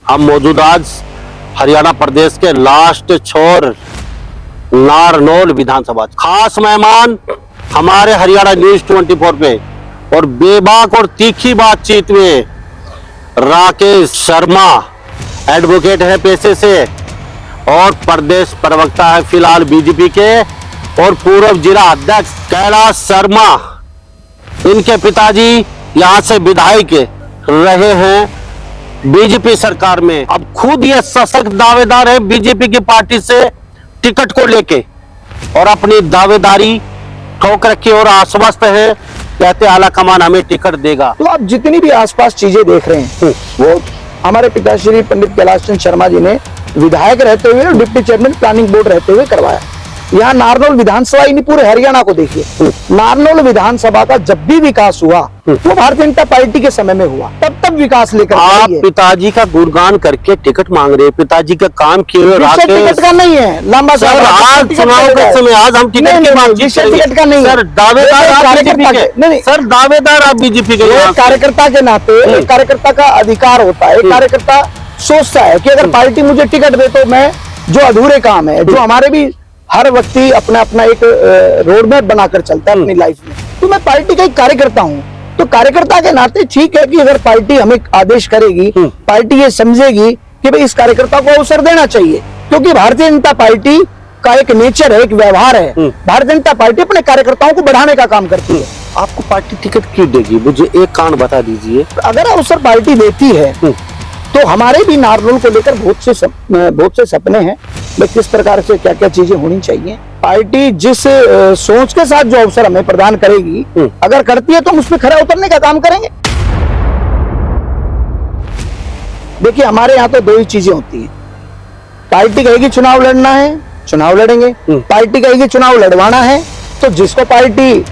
हम मौजूद आज हरियाणा प्रदेश के लास्ट छोर नारनौल विधानसभा। खास मेहमान हमारे हरियाणा न्यूज 24 पे और बेबाक और तीखी बातचीत में राकेश शर्मा एडवोकेट है पेशे से और प्रदेश प्रवक्ता है फिलहाल बीजेपी के, और पूर्व जिला अध्यक्ष कैलाश शर्मा, इनके पिताजी यहाँ से विधायक रहे हैं बीजेपी सरकार में। अब खुद ये सशक्त दावेदार है बीजेपी की पार्टी से टिकट को लेके और अपनी दावेदारी ठोक रखी और आश्वस्त है, कहते आला कमान हमें टिकट देगा। तो आप जितनी भी आसपास चीजें देख रहे हैं वो हमारे पिताश्री पंडित कैलाश चंद शर्मा जी ने विधायक रहते हुए और डिप्टी चेयरमैन प्लानिंग बोर्ड रहते हुए करवाया। यहाँ नारनौल विधानसभा ही नहीं पूरे हरियाणा को देखिए, नारनौल विधानसभा का जब भी विकास हुआ वो भारतीय जनता पार्टी के समय में हुआ, तब विकास लेकर आप पिताजी का गुणगान करके टिकट मांग रहे हैं। पिताजी का काम किए हुए टिकट का नहीं है लंबा सर, आज चुनाव के समय आज हम टिकट की बातचीत करेंगे। टिकट का नहीं सर, दावेदार आप बीजेपी के, नहीं सर दावेदार आप बीजेपी के। कार्यकर्ता के नाते एक कार्यकर्ता का अधिकार होता है, एक कार्यकर्ता सोचता है कि अगर पार्टी मुझे टिकट दे तो मैं जो अधूरे काम है, जो हमारे भी हर व्यक्ति अपना अपना एक रोड मैप बनाकर चलता है अपनी लाइफ में, तो मैं पार्टी का एक कार्यकर्ता हूँ। तो कार्यकर्ता के नाते ठीक है कि अगर पार्टी हमें आदेश करेगी, पार्टी ये समझेगी कि भाई इस कार्यकर्ता को अवसर देना चाहिए, क्योंकि भारतीय जनता पार्टी का एक नेचर है, एक व्यवहार है। भारतीय जनता पार्टी अपने कार्यकर्ताओं को बढ़ाने का काम करती है। आपको पार्टी टिकट क्यों देगी, मुझे एक कारण बता दीजिए। अगर अवसर पार्टी देती है तो हमारे भी नारनौल को लेकर बहुत से सपने हैं, किस प्रकार से क्या क्या चीजें होनी चाहिए। पार्टी जिस सोच के साथ जो अवसर हमें प्रदान करेगी, अगर करती है तो हम उसमें खरा उतरने का काम करेंगे। देखिए हमारे यहाँ तो दो ही चीजें होती हैं, पार्टी कहेगी चुनाव लड़ना है चुनाव लड़ेंगे, पार्टी कहेगी चुनाव लड़वाना है तो जिसको पार्टी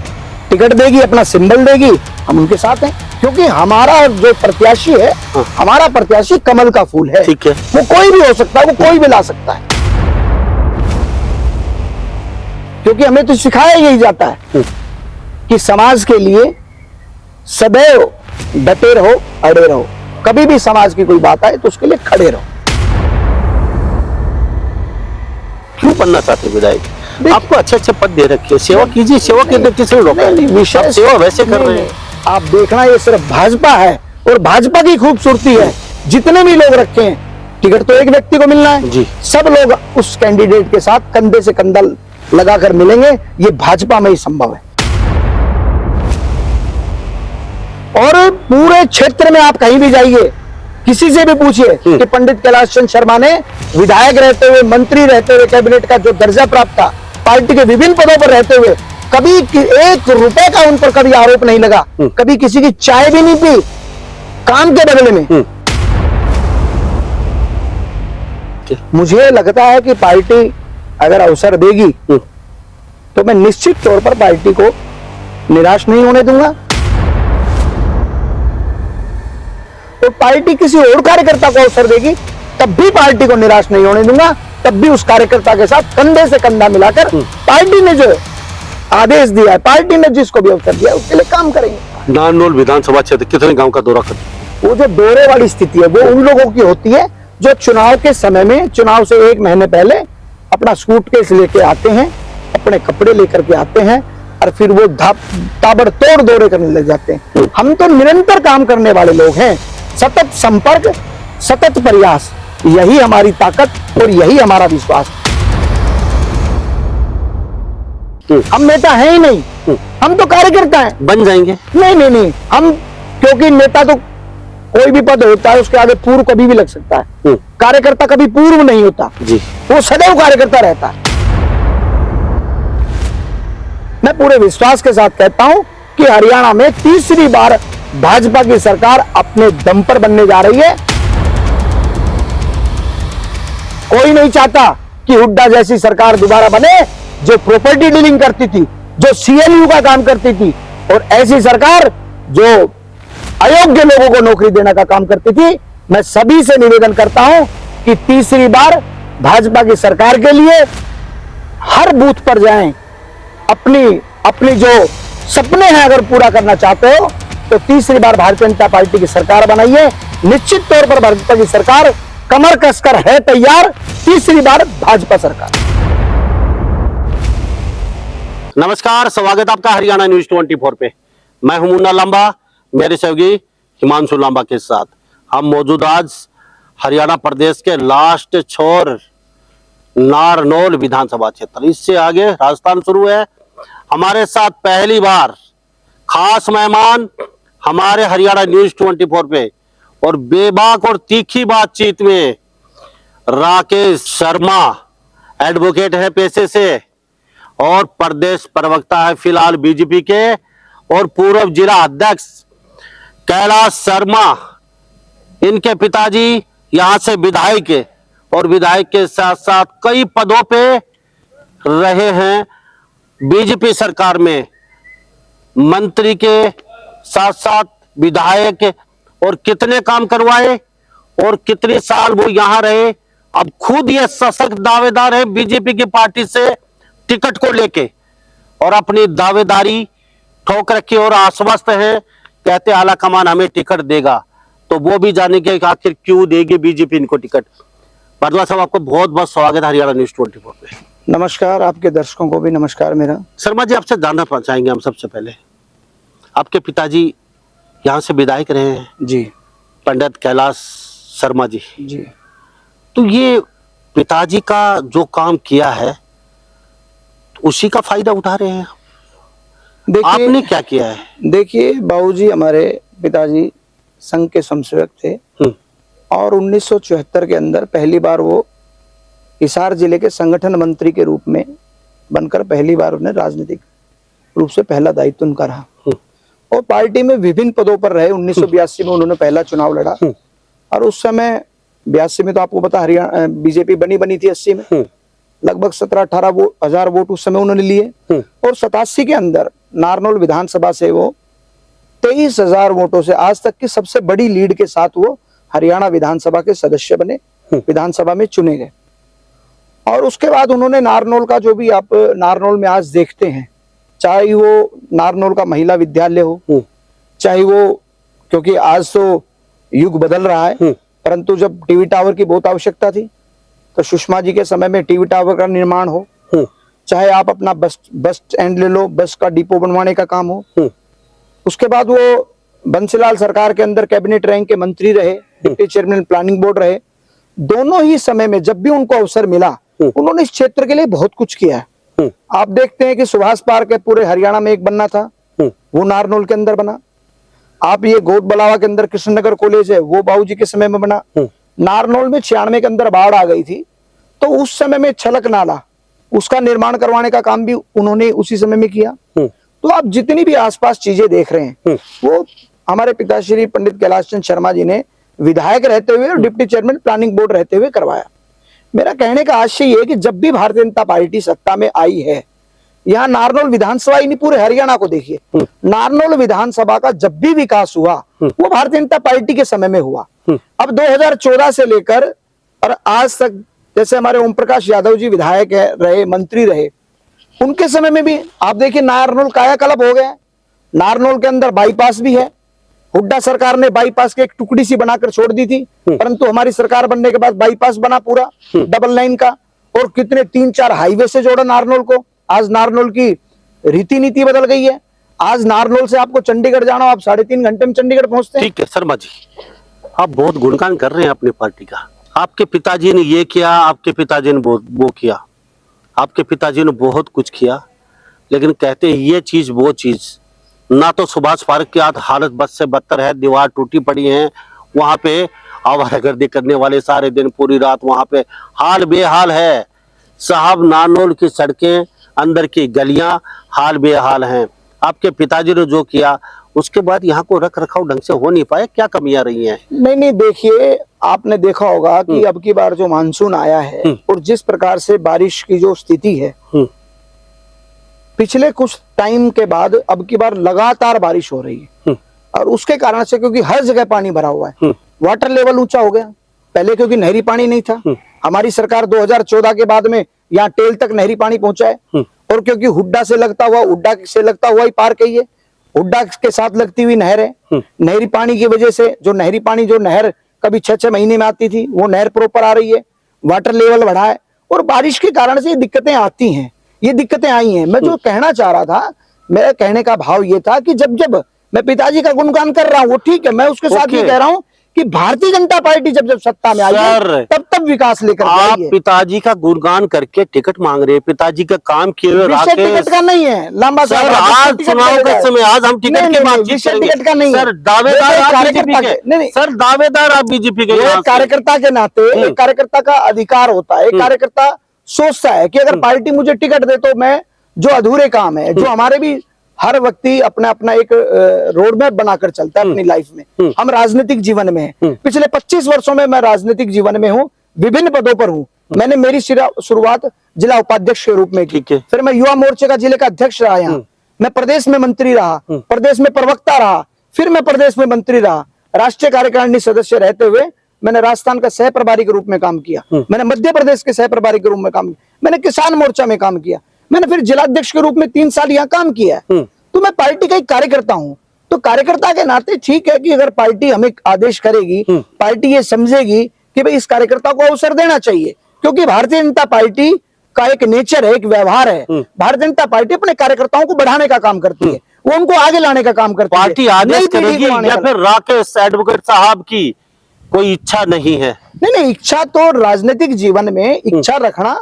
टिकट देगी, अपना सिंबल देगी, हम उनके साथ हैं। क्योंकि हमारा जो प्रत्याशी है, हमारा प्रत्याशी कमल का फूल है। ठीक है, वो कोई भी हो सकता है, वो कोई भी ला सकता है, क्योंकि हमें तो सिखाया यही जाता है कि समाज के लिए सदैव डटे रहो, अड़े रहो। कभी भी समाज की कोई बात आए तो उसके लिए खड़े रहो। क्यों बनना चाहते विधायक? आपको अच्छे पद दे रखे, सेवा कीजिए, सेवा के दृष्टि से विषय सेवा वैसे कर रहे हैं। आप देखना ये सिर्फ भाजपा है और भाजपा की खूबसूरती है। जितने भी लोग रखे हैं, टिकट तो एक व्यक्ति को मिलना है जी। सब लोग उस कैंडिडेट के साथ कंधे से कंधा लगाकर मिलेंगे, ये भाजपा में ही संभव है। और पूरे क्षेत्र में आप कहीं भी जाइए, किसी से भी पूछिए कि पंडित कैलाश चंद शर्मा ने विधायक रहते हुए, मंत्री रहते हुए, कैबिनेट का जो दर्जा प्राप्त था, पार्टी के विभिन्न पदों पर रहते हुए कभी 1 रुपए का उन पर कभी आरोप नहीं लगा, कभी किसी की चाय भी नहीं पी काम के बदले में। मुझे लगता है कि पार्टी अगर अवसर देगी तो मैं निश्चित तौर पर पार्टी को निराश नहीं होने दूंगा। तो पार्टी किसी और कार्यकर्ता को अवसर देगी तब भी पार्टी को निराश नहीं होने दूंगा, तब भी उस कार्यकर्ता के साथ कंधे से कंधा मिलाकर पार्टी ने जो आदेश दिया है, पार्टी ने जिसको भी अवसर दिया उसके लिए काम करेंगे। नारनौल विधानसभा क्षेत्र कितने गांव का दौरा करते? वो जो दौरे वाली स्थिति है वो उन लोगों की होती है जो चुनाव के समय में, चुनाव से 1 महीने पहले अपना सूटकेस लेके आते हैं, अपने कपड़े लेकर के आते हैं और फिर वो ताबड़तोड़ दौरे करने लग जाते हैं। हम तो निरंतर काम करने वाले लोग हैं, सतत संपर्क, सतत प्रयास, यही हमारी ताकत और यही हमारा विश्वास। हम नेता हैं ही नहीं, हम तो कार्यकर्ता हैं। बन जाएंगे? नहीं, हम, क्योंकि नेता तो कोई भी पद होता है उसके आगे पूर्व कभी भी लग सकता है, कार्यकर्ता कभी पूर्व नहीं होता जी, वो सदैव कार्यकर्ता रहता है। मैं पूरे विश्वास के साथ कहता हूं कि हरियाणा में तीसरी बार भाजपा की सरकार अपने दम पर बनने जा रही है। कोई नहीं चाहता कि हुड्डा जैसी सरकार दोबारा बने, जो प्रॉपर्टी डीलिंग करती थी, जो सीएलयू का काम करती थी, और ऐसी सरकार जो अयोग्य लोगों को नौकरी देने का काम करती थी। मैं सभी से निवेदन करता हूं कि तीसरी बार भाजपा की सरकार के लिए हर बूथ पर जाएं, अपनी जो सपने हैं अगर पूरा करना चाहते हो तो तीसरी बार भारतीय जनता पार्टी की सरकार बनाइए। निश्चित तौर पर भाजपा की सरकार कमर कसकर है तैयार तीसरी बार भाजपा सरकार। नमस्कार, स्वागत आपका हरियाणा न्यूज 24 पे। मैं हूं मुन्ना लांबा, मेरे सहयोगी हिमांशु लांबा के साथ हम मौजूद आज हरियाणा प्रदेश के लास्ट छोर नारनौल विधानसभा क्षेत्र, इससे आगे राजस्थान शुरू है। हमारे साथ पहली बार खास मेहमान हमारे हरियाणा न्यूज 24 पे और बेबाक और तीखी बातचीत में राकेश शर्मा एडवोकेट है पेशे से और प्रदेश प्रवक्ता है फिलहाल बीजेपी के, और पूर्व जिला अध्यक्ष कैलाश शर्मा, इनके पिताजी यहां से विधायक है और विधायक के साथ साथ कई पदों पे रहे हैं बीजेपी सरकार में, मंत्री के साथ साथ विधायक, और कितने काम करवाए और कितने साल वो यहां रहे। अब खुद ये सशक्त दावेदार है बीजेपी की पार्टी से टिकट को लेके और अपनी दावेदारी ठोक रखी और आश्वस्त है, कहते आला कमान हमें टिकट देगा। तो वो भी जाने के आखिर क्यों देगी बीजेपी इनको टिकट। भारद्वाज साहब, आपको बहुत बहुत स्वागत है हरियाणा न्यूज 24 पे। नमस्कार, आपके दर्शकों को भी नमस्कार मेरा। शर्मा जी, आपसे जानना चाहेंगे हम सबसे पहले, आपके पिताजी यहाँ से विधायक रहे हैं जी, पंडित कैलाश शर्मा जी। जी, तो ये पिताजी का जो काम किया है उसी का फायदा उठा रहे हैं, आपने क्या किया है? देखिए बाबूजी, हमारे पिताजी संघ के स्वयंसेवक थे और 1974 के अंदर पहली बार वो हिसार जिले के संगठन मंत्री के रूप में बनकर पहली बार उन्हें राजनीतिक रूप से पहला दायित्व उनका रहा और पार्टी में विभिन्न पदों पर रहे। 1982 में उन्होंने पहला चुनाव लड़ा और उस समय 82 में तो आपको पता हरियाणा बीजेपी बनी थी। 80 में लगभग 17-18 हजार वोट उस समय उन्होंने लिए और 87 के अंदर नारनौल विधानसभा से वो 23,000 वोटों से आज तक की सबसे बड़ी लीड के साथ वो हरियाणा विधानसभा के सदस्य बने, विधानसभा में चुने गए। और उसके बाद उन्होंने नारनौल का जो भी आप नारनौल में आज देखते हैं, चाहे वो नारनौल का महिला विद्यालय हो, चाहे वो, क्योंकि आज तो युग बदल रहा है, परंतु जब टीवी टावर की बहुत आवश्यकता थी तो सुषमा जी के समय में टीवी टावर का निर्माण हो, चाहे आप अपना बस स्टैंड ले लो, बस का डिपो बनवाने का काम हो। उसके बाद वो बंसीलाल सरकार के अंदर कैबिनेट रैंक के मंत्री रहे, डिप्टी चेयरमैन प्लानिंग बोर्ड रहे। दोनों ही समय में जब भी उनको अवसर मिला उन्होंने इस क्षेत्र के लिए बहुत कुछ किया है। आप देखते हैं कि सुभाष पार्क है, पूरे हरियाणा में एक बनना था, वो नारनौल के अंदर बना। आप ये गोद बलावा के अंदर कृष्णनगर कॉलेज है, वो बाबूजी के समय में बना। नारनौल में 96 के अंदर बाढ़ आ गई थी तो उस समय में छलक नाला, उसका निर्माण करवाने का काम भी उन्होंने उसी समय में किया। तो आप जितनी भी आसपास चीजें देख रहे हैं वो हमारे पिताश्री पंडित कैलाश चंद शर्मा जी ने विधायक रहते हुए और डिप्टी चेयरमैन प्लानिंग बोर्ड रहते हुए करवाया। मेरा कहने का आशय ये है कि जब भी भारतीय जनता पार्टी सत्ता में आई है, यहाँ नारनौल विधानसभा ही नहीं पूरे हरियाणा को देखिए, नारनौल विधानसभा का जब भी विकास हुआ वो भारतीय जनता पार्टी के समय में हुआ। अब 2014 से लेकर और आज तक, जैसे हमारे ओम प्रकाश यादव जी विधायक रहे, मंत्री रहे, उनके समय में भी आप देखिए नारनौल कायाकल्प हो गया। नारनौल के अंदर बाईपास भी है, हुड्डा सरकार ने बाईपास की एक टुकड़ी सी बनाकर छोड़ दी थी, परंतु हमारी सरकार बनने के बाद बाईपास बना पूरा डबल लाइन का, और कितने 3-4 हाईवे से जोड़ा नारनौल को। आज नारनौल की रीति नीति बदल गई है। आज नारनौल से आपको चंडीगढ़ जाना हो, आप 3.5 घंटे में चंडीगढ़ पहुंचते हैं। ठीक है शर्मा जी, आप बहुत गुणगान कर रहे हैं अपनी पार्टी का। आपके पिताजी ने ये किया, आपके पिताजी ने वो किया, आपके पिताजी ने बहुत कुछ किया, लेकिन कहते हैं ये चीज वो चीज ना। तो सुभाष पार्क की हालत बद से बदतर है, दीवार टूटी पड़ी है, वहां पे आवारागर्दी करने वाले सारे दिन पूरी रात वहां पे हाल बेहाल है साहब। नारनौल की सड़कें, अंदर की गलियां हाल बेहाल हैं। आपके पिताजी ने जो किया उसके बाद यहाँ को रख रखाव ढंग से हो नहीं पाया, क्या कमियां रही हैं? नहीं, देखिए आपने देखा होगा कि अब की बार जो मानसून आया है और जिस प्रकार से बारिश की जो स्थिति है, पिछले कुछ टाइम के बाद अब की बार लगातार बारिश हो रही है और उसके कारण से, क्योंकि हर जगह पानी भरा हुआ है, वाटर लेवल ऊंचा हो गया। पहले क्योंकि नहरी पानी नहीं था, हमारी सरकार 2014 के बाद में यहाँ टेल तक नहरी पानी पहुंचा है, और क्योंकि हुड्डा से लगता हुआ ही पार्क है, ये हुड्डा के साथ लगती हुई नहर है। नहरी पानी की वजह से जो नहर कभी 6-6 महीने में आती थी, वो नहर प्रॉपर आ रही है, वाटर लेवल बढ़ा है, और बारिश के कारण से ये दिक्कतें आती हैं, ये दिक्कतें आई हैं। मैं जो कहना चाह रहा था, मेरा कहने का भाव ये था कि जब जब मैं पिताजी का गुणगान कर रहा हूँ, वो ठीक है, मैं उसके साथ ये कह रहा हूँ कि भारतीय जनता पार्टी जब जब सत्ता में आई है, तब तब विकास लेकर आप आई है। पिताजी का गुणगान करके टिकट मांग रहे हैं, पिताजी का काम किए हुए विषय टिकट का नहीं है लांबा सर, साहब, आज चुनाव के समय आज हम टिकट की बातचीत विषय करेंगे। टिकट का नहीं है सर, दावेदार आप बीजेपी कार्यकर्ता के, के नहीं, सर दावेदार आप बीजेपी के यहाँ एक से। कार्यकर्ता के नाते एक कार्यकर्ता का अधिकार होता है, एक कार्यकर्ता सोचता है कि अगर पार्टी मुझे टिकट दे तो मैं जो अधूरे काम है, जो हमारे भी हर व्यक्ति अपना अपना एक रोड मैप बनाकर चलता है अपनी लाइफ में। हम राजनीतिक जीवन में हैं, पिछले 25 वर्षों में मैं राजनीतिक जीवन में हूँ, विभिन्न पदों पर हूँ। मैंने मेरी शुरुआत जिला उपाध्यक्ष के रूप में की, फिर मैं युवा मोर्चे का जिले का अध्यक्ष रहा, यहाँ मैं प्रदेश में मंत्री रहा, प्रदेश में प्रवक्ता रहा, फिर मैं प्रदेश में मंत्री रहा, राष्ट्रीय कार्यकारिणी सदस्य रहते हुए मैंने राजस्थान का सह प्रभारी के रूप में काम किया, मैंने मध्य प्रदेश के सह प्रभारी के रूप में काम किया, मैंने किसान मोर्चा में काम किया, मैंने फिर जिलाध्यक्ष के रूप में 3 साल यहाँ काम किया है। तो मैं पार्टी का एक कार्यकर्ता हूँ। तो कार्यकर्ता के नाते ठीक है कि अगर पार्टी हमें आदेश करेगी, पार्टी ये समझेगी कि भाई इस कार्यकर्ता को अवसर देना चाहिए, क्योंकि भारतीय जनता पार्टी का एक नेचर है, एक व्यवहार है। भारतीय जनता पार्टी अपने कार्यकर्ताओं को बढ़ाने का काम करती है, वो उनको आगे लाने का काम करती है। पार्टी आदेश करेगी या फिर राकेश एडवोकेट साहब की कोई इच्छा नहीं है? नहीं, इच्छा तो राजनीतिक जीवन में इच्छा रखना,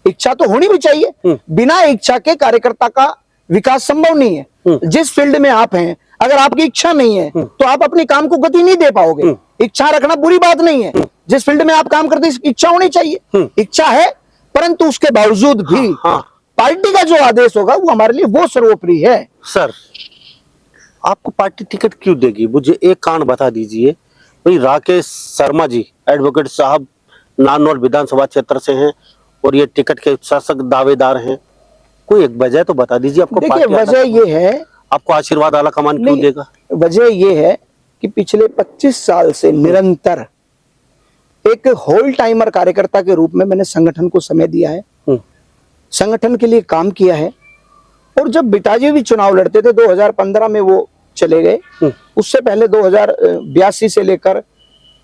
इच्छा तो होनी भी चाहिए। बिना इच्छा के कार्यकर्ता का विकास संभव नहीं है। जिस फील्ड में आप हैं, अगर आपकी इच्छा नहीं है तो आप अपने काम को गति नहीं दे पाओगे। इच्छा रखना बुरी बात नहीं है, जिस फील्ड में आप काम करते हैं इच्छा होनी चाहिए। इच्छा है, परंतु उसके बावजूद भी पार्टी का जो आदेश होगा वो हमारे लिए वो सर्वोपरि है। सर, आपको पार्टी टिकट क्यों देगी? मुझे एक कारण बता दीजिए। भाई राकेश शर्मा जी एडवोकेट साहब नारनौल विधानसभा क्षेत्र से हैं और ये टिकट के शासक दावेदार हैं, कोई एक वजह तो बता दीजिए। आपको देखिए, वजह ये है, आपको आशीर्वाद आला कमान क्यों देगा? वजह ये है कि पिछले 25 साल से निरंतर एक होल टाइमर कार्यकर्ता के रूप में मैंने संगठन को समय दिया है, संगठन के लिए काम किया है। और जब पिताजी भी चुनाव लड़ते थे, 2015 में वो चले गए, उससे पहले 2082 से लेकर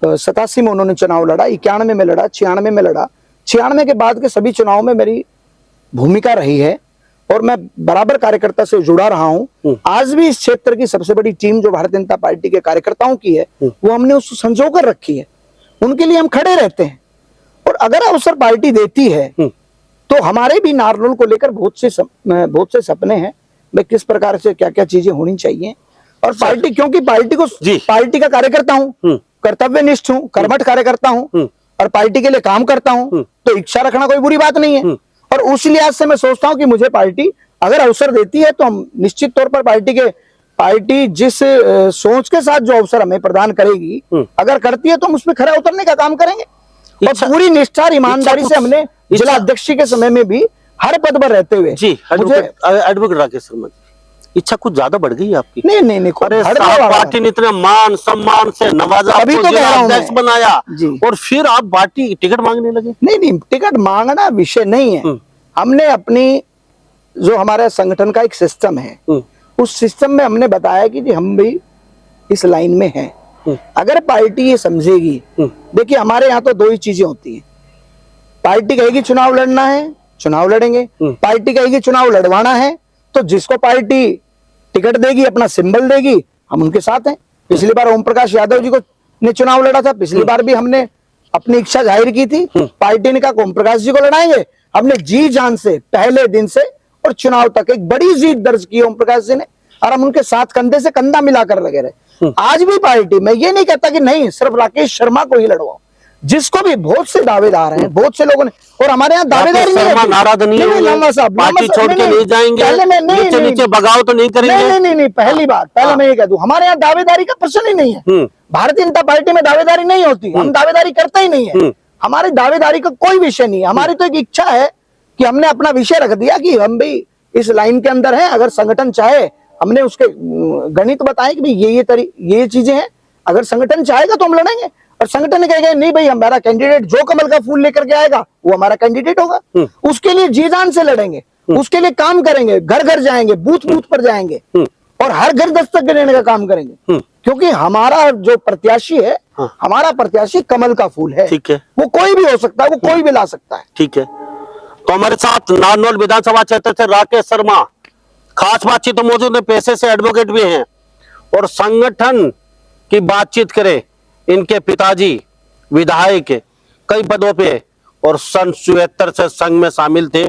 87 में उन्होंने चुनाव लड़ा, 91 में लड़ा, 96 में लड़ा, 96 के बाद के सभी चुनाव में मेरी भूमिका रही है और मैं बराबर कार्यकर्ता से जुड़ा रहा हूं। आज भी इस क्षेत्र की सबसे बड़ी टीम जो भारतीय जनता पार्टी के कार्यकर्ताओं की है, वो हमने उसको संजो कर रखी है, उनके लिए हम खड़े रहते हैं। और अगर अवसर पार्टी देती है तो हमारे भी नारनौल को लेकर बहुत से सपने हैं, मैं किस प्रकार से क्या क्या चीजें होनी चाहिए। और पार्टी, क्योंकि पार्टी का कार्यकर्ता हूँ, कर्तव्यनिष्ठ हूँ, कर्मठ कार्यकर्ता हूँ और पार्टी के लिए काम करता हूँ, तो इच्छा रखना कोई बुरी बात नहीं है। और उस लिहाज से मैं सोचता हूं कि मुझे पार्टी अगर अवसर देती है तो हम निश्चित तौर पर पार्टी जिस सोच के साथ जो अवसर हमें प्रदान करेगी, अगर करती है तो हम उसमें खरा उतरने का काम करेंगे। और पूरी निष्ठा और ईमानदारी से हमने जिला अध्यक्ष के समय में भी हर पद पर रहते हुए एडवोकेट राकेश शर्मा, इच्छा कुछ ज्यादा बढ़ गई आपकी? नहीं, पार्टी ने इतने मान सम्मान से नवाजा, अभी तो जिला अध्यक्ष बनाया और फिर आप पार्टी टिकट मांगने लगे? नहीं, टिकट मांगना विषय नहीं है। हमने अपनी जो हमारा संगठन का एक सिस्टम है, उस सिस्टम में हमने बताया कि हम भी इस लाइन में हैं। अगर पार्टी ये समझेगी, देखिए हमारे यहाँ तो 2 ही चीजें होती हैं। पार्टी कहेगी चुनाव लड़ना है, चुनाव लड़ेंगे। पार्टी कहेगी चुनाव लड़वाना है, तो जिसको पार्टी टिकट देगी, अपना सिंबल देगी, हम उनके साथ हैं। पिछली बार ओम प्रकाश यादव जी को ने चुनाव लड़ा था, पिछली बार भी हमने अपनी इच्छा जाहिर की थी, पार्टी ने कहा ओम प्रकाश जी को लड़ाएंगे। हमने जी जान से पहले दिन से और चुनाव तक एक बड़ी जीत दर्ज की ओम प्रकाश जी ने, और हम उनके साथ कंधे से कंधा मिलाकर लगे रहे। आज भी पार्टी, मैं ये नहीं कहता कि नहीं सिर्फ राकेश शर्मा को ही लड़वाओ, जिसको भी बहुत से दावेदार हैं, बहुत से लोगों ने, और हमारे यहाँ दावेदारी पार्टी छोड़ के नहीं जाएंगे, नीचे बगाव तो नहीं करेंगे। नहीं, पहली बात, पहले मैं ये कह दूं, हमारे यहाँ दावेदारी का प्रश्न ही नहीं है। भारतीय जनता पार्टी में दावेदारी नहीं होती, हम दावेदारी करते ही नहीं है। हमारी दावेदारी का कोई विषय नहीं है। हमारी तो एक इच्छा है कि हमने अपना विषय रख दिया कि हम भी इस लाइन के अंदर हैं। अगर संगठन चाहे, हमने उसके गणित बताए कि भाई ये चीजें हैं, अगर संगठन चाहेगा तो हम लड़ेंगे। और संगठन कहेगा नहीं भाई हमारा कैंडिडेट जो कमल का फूल लेकर के आएगा वो हमारा कैंडिडेट होगा, उसके लिए जी जान से लड़ेंगे, उसके लिए काम करेंगे, घर घर जाएंगे, बूथ बूथ पर जाएंगे और हर घर दस्तक देने का काम करेंगे। क्योंकि हमारा जो प्रत्याशी है, हाँ। हमारा प्रत्याशी कमल का फूल है। ठीक है, वो कोई भी हो सकता है, वो कोई भी ला सकता है। ठीक है। तो हमारे साथ नारनौल विधानसभा क्षेत्र से राकेश शर्मा खास बातचीत तो मौजूद है, पेशे से एडवोकेट भी हैं और संगठन की बातचीत करें, इनके पिताजी विधायक कई पदों पे और सन 77 से संघ में शामिल थे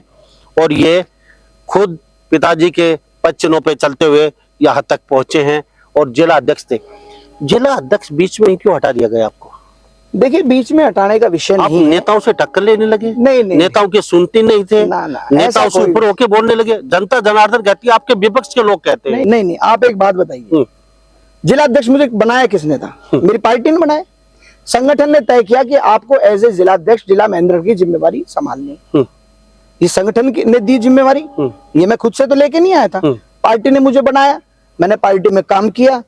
और ये खुद पिताजी के पद पे चलते हुए यहाँ तक पहुंचे हैं और जिला अध्यक्ष थे। जिला अध्यक्ष बीच में ही क्यों हटा दिया गया आपको? देखिए, बीच में हटाने का विषय आप नहीं है। नेताओं से टक्कर लेने लगे? नहीं, नहीं, नेताओं की सुनती नहीं थे, ना, ना, नेताओं ऐसा से कोई- ऊपर होके बोलने लगे। जनता जनार्दन कहती है, आपके विपक्ष के लोग कहते हैं। नहीं, नहीं, नहीं, आप एक बात बताइए, जिला अध्यक्ष मुझे बनाया किसने था? मेरी पार्टी ने बनाया। संगठन ने तय किया कि आपको एज ए जिला अध्यक्ष जिला महेंद्र की जिम्मेवारी संभालनी है। ये संगठन ने दी जिम्मेवारी, ये मैं खुद से तो लेके नहीं आया था। पार्टी ने मुझे बनाया, मैंने पार्टी में काम किया।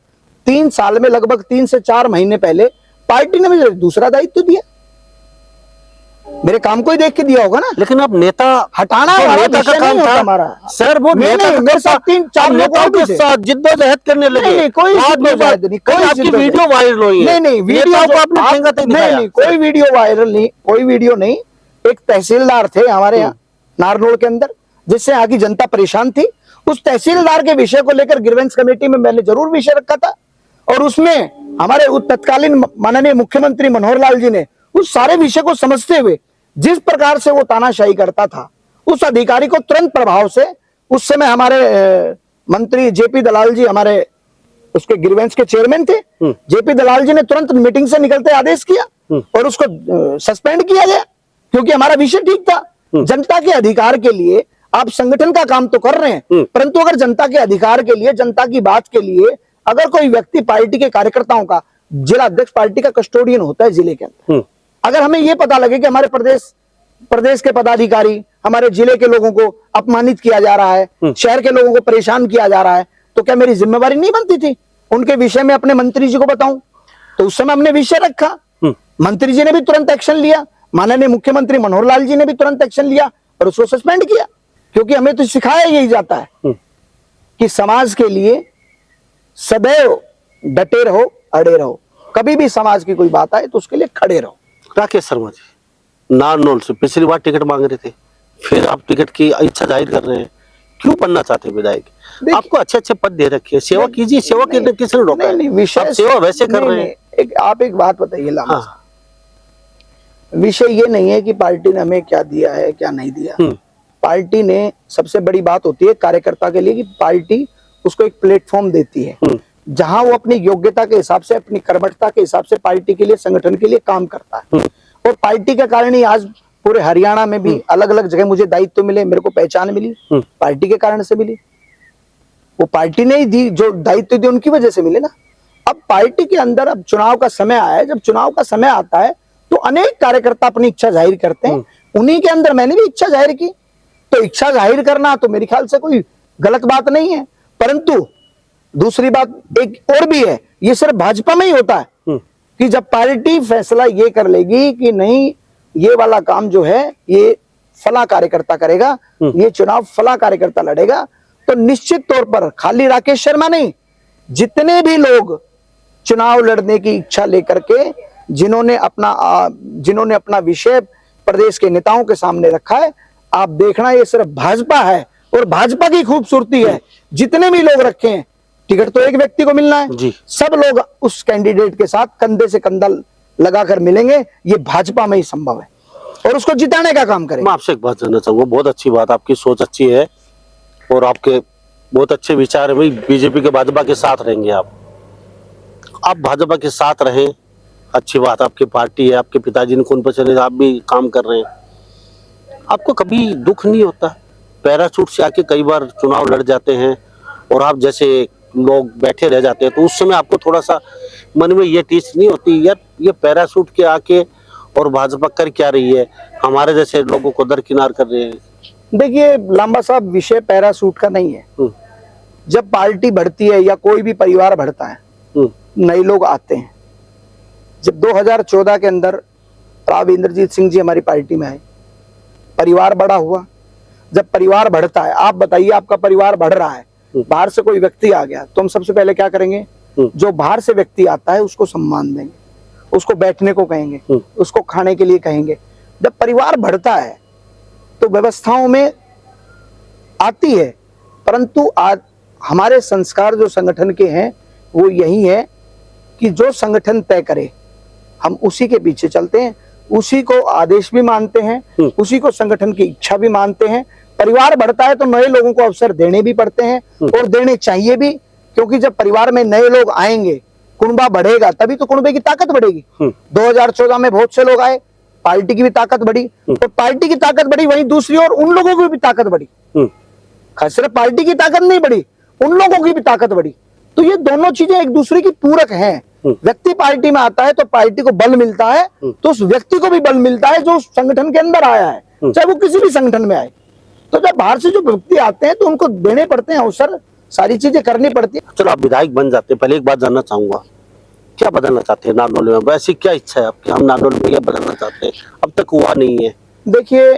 3 साल में लगभग 3 से 4 महीने पहले पार्टी ने मुझे दूसरा दायित्व दिया। मेरे काम को ही देख के दिया होगा ना। लेकिन अब नेता हटाना तो हमारा नेता का विषय काम नहीं होता था हमारा। सर, वो नहीं, नेता नहीं, का मेरे काम साथ था। 3-4 अब लोग नेताओं और भी के थे। साथ जिद्दोजहद करने लगे। नहीं, नहीं, कोई बाद में जिद्दोजहद नहीं, कोई आपकी जिद्दोजहद वीडियो वायरल हुई है। नहीं, नहीं, वीडियो नेताओं को जो आपने आप- ठेंगा नहीं नहीं, दिखाया। नहीं, कोई वीडियो वायरल नहीं, कोई वीडियो नहीं। एक तहसीलदार थे हमारे यहाँ नारनौल के अंदर, जिससे यहाँ की जनता परेशान थी। उस तहसीलदार के विषय को लेकर ग्रीवेंस कमेटी में मैंने जरूर विषय रखा था और उसमें हमारे तत्कालीन माननीय मुख्यमंत्री मनोहर लाल जी ने उस सारे विषय को समझते हुए जिस प्रकार से वो तानाशाही करता था, उस अधिकारी को तुरंत प्रभाव से, उस समय हमारे मंत्री जेपी दलाल जी हमारे उसके ग्रीवेंस के चेयरमैन थे, जेपी दलाल जी ने तुरंत मीटिंग से निकलते आदेश किया और उसको सस्पेंड किया गया, क्योंकि हमारा विषय ठीक था। जनता के अधिकार के लिए आप संगठन का काम तो कर रहे हैं, परंतु अगर जनता के अधिकार के लिए, जनता की बात के लिए अगर कोई व्यक्ति पार्टी के कार्यकर्ताओं का, जिला अध्यक्ष पार्टी का कस्टोडियन होता है जिले के अंदर, अगर हमें यह पता लगे कि हमारे प्रदेश के पदाधिकारी, हमारे जिले के लोगों को अपमानित किया जा रहा है, शहर के लोगों को परेशान किया जा रहा है, तो क्या मेरी जिम्मेवारी नहीं बनती थी उनके विषय में अपने मंत्री जी को बताऊं? तो उस समय हमने विषय रखा, मंत्री जी ने भी तुरंत एक्शन लिया, माननीय मुख्यमंत्री मनोहर लाल जी ने भी तुरंत एक्शन लिया और उसको सस्पेंड किया। क्योंकि हमें तो सिखाया यही जाता है कि समाज के लिए सदैव डटे रहो, अड़े रहो, कभी भी समाज की कोई बात आए तो उसके लिए खड़े रहो। राकेश शर्मा जी नारनौल से पिछली बार टिकट मांग रहे थे, फिर आप टिकट की इच्छा जाहिर कर रहे हैं, क्यों बनना चाहते हैं विधायक? आपको अच्छे अच्छे पद दे रखे हैं, सेवा कीजिए, सेवा के किसने रोका है? नहीं, विषय आप सेवा वैसे कर रहे हैं। आप एक बात बताइए लामा हाँ। साहब, विषय ये नहीं है कि पार्टी ने हमें क्या दिया है क्या नहीं दिया। पार्टी ने, सबसे बड़ी बात होती है कार्यकर्ता के लिए कि पार्टी उसको एक प्लेटफॉर्म देती है जहां वो अपनी योग्यता के हिसाब से, अपनी कर्मठता के हिसाब से पार्टी के लिए, संगठन के लिए काम करता है। और पार्टी के कारण ही आज पूरे हरियाणा में भी अलग अलग जगह मुझे दायित्व मिले, मेरे को पहचान मिली, पार्टी के कारण से मिली। वो पार्टी ने ही दी, जो दायित्व दी उनकी वजह से मिले ना। अब पार्टी के अंदर अब चुनाव का समय आया है, जब चुनाव का समय आता है तो अनेक कार्यकर्ता अपनी इच्छा जाहिर करते हैं, उन्हीं के अंदर मैंने भी इच्छा जाहिर की। तो इच्छा जाहिर करना तो मेरे ख्याल से कोई गलत बात नहीं है, परंतु दूसरी बात एक और भी है, ये सिर्फ भाजपा में ही होता है कि जब पार्टी फैसला ये कर लेगी कि नहीं, ये वाला काम जो है ये फला कार्यकर्ता करेगा, ये चुनाव फला कार्यकर्ता लड़ेगा, तो निश्चित तौर पर खाली राकेश शर्मा नहीं, जितने भी लोग चुनाव लड़ने की इच्छा लेकर के जिन्होंने अपना विषय प्रदेश के नेताओं के सामने रखा है, आप देखना ये सिर्फ भाजपा है और भाजपा की खूबसूरती है। जितने भी लोग रखे हैं, टिकट तो एक व्यक्ति को मिलना है जी। सब लोग उस कैंडिडेट के साथ कंधे से कंधा लगाकर मिलेंगे, ये भाजपा में ही संभव है और उसको जिताने का काम करेंगे। मैं आपसे एक बात जानना चाहूंगा, बहुत अच्छी बात, आपकी सोच अच्छी है और आपके बहुत अच्छे विचार है। बीजेपी के भाजपा के साथ रहेंगे आप भाजपा के साथ रहें, अच्छी बात, आपकी पार्टी है, आपके पिताजी ने खून पसीने से आप भी काम कर रहे हैं, आपको कभी दुख नहीं होता? पैराशूट से आके कई बार चुनाव लड़ जाते हैं और आप जैसे लोग बैठे रह जाते हैं, तो उस समय आपको थोड़ा सा मन में ये टीस नहीं होती, यार ये पैराशूट के आके और भाजपा कर क्या रही है, हमारे जैसे लोगों को दरकिनार कर रहे हैं? देखिए लांबा साहब, विषय पैराशूट का नहीं है। जब पार्टी बढ़ती है या कोई भी परिवार बढ़ता है, नए लोग आते हैं। जब 2014 के अंदर राव इंद्रजीत सिंह जी हमारी पार्टी में आए, परिवार बड़ा हुआ। जब परिवार बढ़ता है, आप बताइए आपका परिवार बढ़ रहा है, बाहर से कोई व्यक्ति आ गया तो हम सबसे पहले क्या करेंगे? जो बाहर से व्यक्ति आता है उसको सम्मान देंगे, उसको बैठने को कहेंगे, उसको खाने के लिए कहेंगे। जब परिवार बढ़ता है तो व्यवस्थाओं में आती है, परंतु आज हमारे संस्कार जो संगठन के हैं वो यही है कि जो संगठन तय करे हम उसी के पीछे चलते हैं, उसी को आदेश भी मानते हैं, उसी को संगठन की इच्छा भी मानते हैं। परिवार बढ़ता है तो नए लोगों को अवसर देने भी पड़ते हैं और देने चाहिए भी, क्योंकि जब परिवार में नए लोग आएंगे, कुनबा बढ़ेगा, तभी तो कुनबे की ताकत बढ़ेगी। 2014 में बहुत से लोग आए, पार्टी की भी ताकत बढ़ी, तो पार्टी की ताकत बढ़ी, वहीं दूसरी ओर उन लोगों की भी ताकत बढ़ी। सिर्फ पार्टी की ताकत नहीं बढ़ी, उन लोगों की भी ताकत बढ़ी। तो ये दोनों चीजें एक दूसरे की पूरक हैं। व्यक्ति पार्टी में आता है तो पार्टी को बल मिलता है, तो उस व्यक्ति को भी बल मिलता है जो संगठन के अंदर आया है, चाहे वो किसी भी संगठन में आए। तो जब बाहर से जो व्यक्ति आते हैं तो उनको देने पड़ते हैं अवसर, सारी चीजें करनी पड़ती है। चलो आप विधायक बन जाते हैं, पहले एक बात जानना चाहूंगा, क्या बदलना चाहते हैं नारनौल में? वैसी क्या इच्छा है आपकी? हम नारनौल में ये बदलना चाहते हैं, अब तक हुआ नहीं है। देखिए,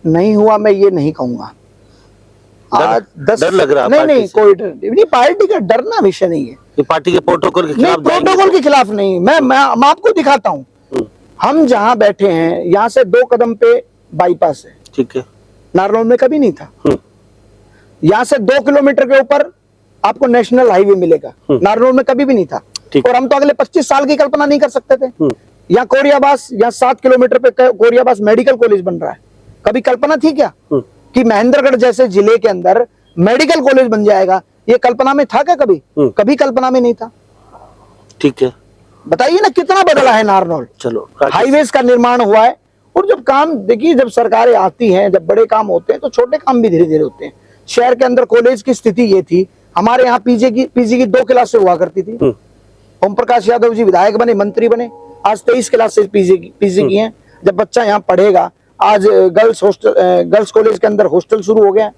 नहीं हुआ मैं ये नहीं कहूंगा। आज डर लग रहा है? नहीं, कोई डर नहीं, पार्टी का डरना विषय नहीं है। ये पार्टी के प्रोटोकॉल के खिलाफ जाएंगे? प्रोटोकॉल के खिलाफ नहीं। मैं आपको दिखाता हूँ, हम जहाँ बैठे हैं यहाँ से 2 कदम पे बाईपास है, ठीक है, नारनौल में कभी नहीं था। यहाँ से 2 किलोमीटर के ऊपर आपको नेशनल हाईवे मिलेगा, नारनौल में कभी भी नहीं था। और हम तो अगले 25 साल की कल्पना नहीं कर सकते थे। यहाँ कोरियाबास, यहाँ 7 किलोमीटर पे कोरियाबास मेडिकल कॉलेज बन रहा है, कभी कल्पना थी क्या कि महेंद्रगढ़ जैसे जिले के अंदर मेडिकल कॉलेज बन जाएगा? ये कल्पना में था क्या कभी? कभी कल्पना में नहीं था। ठीक है, बताइए ना कितना बदला है नारनौल। चलो, हाईवेज का निर्माण हुआ है। और जब काम देखिए, जब सरकारें आती हैं, जब बड़े काम होते हैं तो छोटे काम भी धीरे धीरे होते हैं। शहर के अंदर कॉलेज की स्थिति ये थी, हमारे यहाँ पीजी की 2 क्लासें हुआ करती थी। ओम प्रकाश यादव जी विधायक बने, मंत्री बने, आज 23 क्लासेस पीजी की हैं। जब बच्चा यहाँ पढ़ेगा, आज गर्ल्स कॉलेज के अंदर हॉस्टल शुरू हो गया,